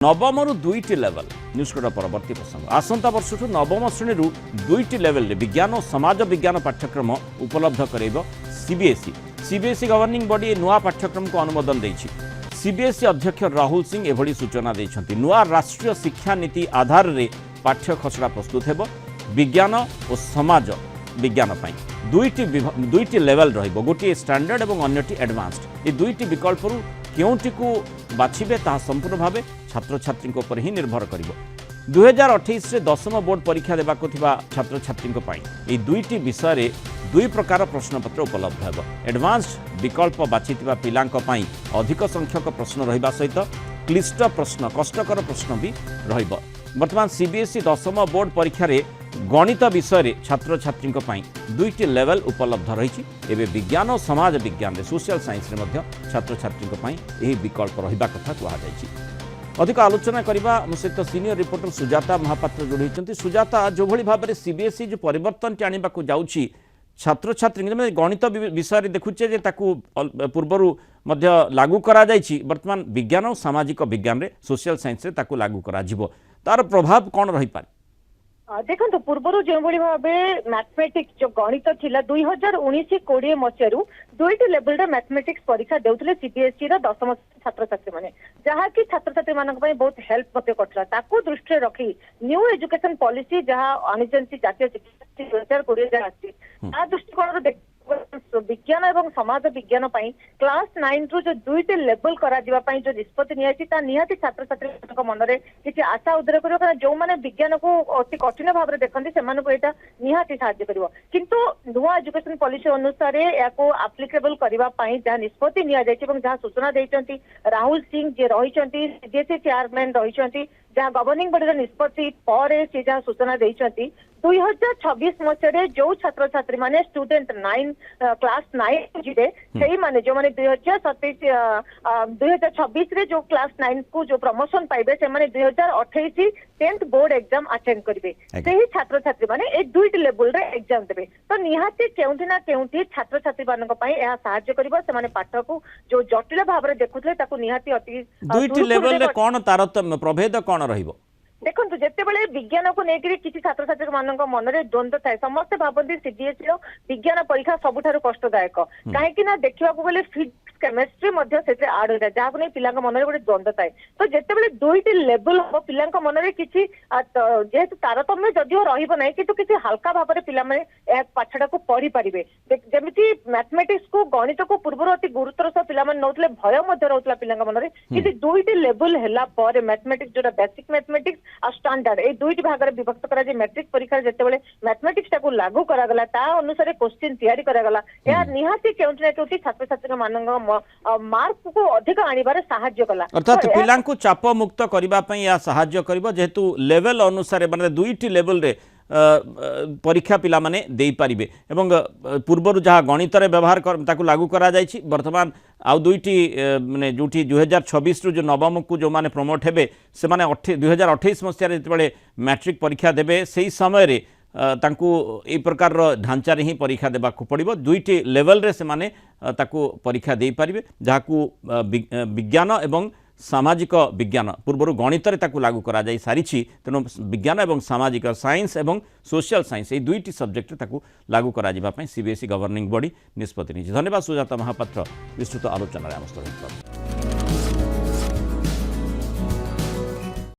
नवम रु दुईटी लेवल न्यूजकोड परवर्ती प्रसंग आसंता वर्ष नवम श्रेणी दुईटी लेवल रे विज्ञान और समाज विज्ञान पाठ्यक्रम उपलब्ध करेब सीबीएसई गवर्निंग बॉडी नुआ पाठ्यक्रम को अनुमोदन देछि। सीबीएसई अध्यक्ष राहुल सिंह एभली सूचना देछंती। नुआ राष्ट्रीय शिक्षा नीति आधार रे पाठ्य खसड़ा प्रस्तुत हेब विज्ञान और समाज विज्ञान पई दुईटी लेवल रहिबो, गोटे स्टैंडर्ड और अन्यटी एडवांस्ड। ए दुईटी विकल्प केउटी को बाछिबे ताहा संपूर्ण भावे छात्र छात्री उपर ही निर्भर करिबो। 2028 रे दशम बोर्ड परीक्षा देबाको थिबा छात्र छात्री पई ए दुईटी विषय रे दुई प्रकार प्रश्नपत्र उपलब्ध हेबो। एडवांस्ड विकल्प बाछिथिबा पिलांक पई अधिक संख्यक प्रश्न रहिबा सहित क्लिष्ट प्रश्न कष्टकर प्रश्न भी रहिबो। वर्तमान सीबीएसई दशम बोर्ड परीक्षा रे गणित विषय रे छात्र छात्री दुईटी लेवल उपलब्ध रही। एवं विज्ञान और समाज विज्ञान रे सोशल साइंस रे मध्य छात्र छात्री यही विकल्प रहिबा कथा कहुई। अधिक आलोचना करने मो सहित सीनियर रिपोर्टर सुजाता महापात्र जोड़ी होती। सुजाता, जो भली भाव में सीबीएसई जो परिवर्तन टी आने को जाऊँगी छात्र छात्री गणित विषय देखुचे पूर्वर लागू करा जाइछि, वर्तमान विज्ञान और सामाजिक विज्ञान रे सोशल साइंस रे ताकू लागू करा जिवो, तार प्रभाव कौन रही पारे? देखो पूर्वर जो भाव मैथमेटिक्स जो गणित थिला 2019-20 मसीह दुईटी लेवल रे मैथमेटिक्स परीक्षा देउथिले सीबीएसई रो दशम छात्र छात्री माने, जहा कि छात्र छात्री मानक पई बहुत हेल्प मते करथला। ताकू दृष्टि रखी न्यू एजुकेशन पॉलिसी जहा अनिजेंसी जातीय शिक्षा 2020 जहा आछि आ दृष्टिकोण रो विज्ञान एवं समाज विज्ञान पई क्लास 9 रु जो दुईटी लेवल करा दिबा पई जो निष्पत्ति नियाछि ता निहाती छात्र छात्री मन रे किछि आशा उदय करियो, कारण जो माने विज्ञान को अति कठिन भाव रे देखंती सेमान को एटा निहाती सहायता करिवो। किंतु नुआ एजुकेशन पॉलिसी अनुसार याको एप्लीकेबल करिवा पई जहा निष्पत्ति निया जायछि एवं जहा सूचना दैछंती राहुल सिंह जे रहिछंती सीबीएसई चेयरमैन रहिछंती, जहा गवर्निंग बॉडी रो निष्पत्ति पर से जहा सूचना दैछंती 2026 मसीह जो छात्र छात्री माने स्टूडेंट 9 क्लास 9 जिबे सेही माने जो माने 2026 रे जो क्लास 9 को जो प्रमोशन पाइबे से माने 2028 10th बोर्ड एग्जाम अटेंड करिवे। सेही छात्र छात्री माने ए दुईटी लेवल रे एग्जाम देबे, तो निहाती केउंठी ना केउंठी छात्र छात्री मानक पई एहा सहाय्य करिवो। से माने पाठ को जो जटिल भाव रे देखुथले ताकू निहाती अति दुईटी लेवल रे कोन तारतम्य प्रभेद कोन रहिबो? देखो जिते बड़े विज्ञान को लेकर किसी छात्र छात्री मान मन में द्वंद्व थाए, समस्ते भावती सीबीएसई विज्ञान परीक्षा सबुठारु कष्टदायक कहीं देखा गले फिजिक्स केमिस्ट्री आड होता है, जहाँ नहीं पिला मन में गोटे द्वंद्व थाए। तो जिते बड़े दुईटी लेवल हम पिला मन में किसी जेहेतु तारतम्य जदिव रही कि किसी हल्का भाव में पिला पाठटा को पढ़ी पारे। जमी मैथमेटिक्स को गणित को पूर्व अति गुरुतर सह पिला नौले भय रोला पिला मन में कि दुईटी लेवल है मैथमेटिक्स जो बेसिक मैथमेटिक्स आ स्टैंडर्ड ए दुईटी भाग में विभक्त करा जे मैट्रिक परीक्षा जेतेबेले मैथमेटिक्स टाको लागू करा गला ता अनुसार क्वेश्चन तैयारी करा गला। या निहाती केउंठी ना केउंठी छात्र छात्री मानक मार्क को अधिक आनिबार सहाय्य कला, अर्थात पिलां को चाप मुक्त करबा पई या सहाय्य करबो। जेहेतु लेवल अनुसार माने दुईटी लेवल रे परीक्षा पिला माने देई पारिबे एवं पूर्वर जहाँ गणित रे व्यवहार ताकू लागू करा जायछि। वर्तमान आउ दुईटी माने जोटी 2026 रु जो नवम को जो माने प्रमोट हेबे से माने 2028 मसीह जेतेबेले मैट्रिक परीक्षा देबे सेही समय रे तांकू ए प्रकार ढांचा रे ही परीक्षा देबा को पड़िबो। दुईटी लेवल रे से माने ताकू परीक्षा देई पारिबे, जहाकू विज्ञान एवं सामाजिक विज्ञान पूर्वर गणित रे ताकू लागू करा जाई सारिछि। तेणु विज्ञान एवं सामाजिक साइंस एवं सोशल साइंस ये दुईटी सब्जेक्ट ताकू लागू करा जिबा पई सीबीएसई गवर्निंग बॉडी निष्पत्ति निछि। धन्यवाद सुजाता महापात्र विस्तृत आलोचना आम सहित।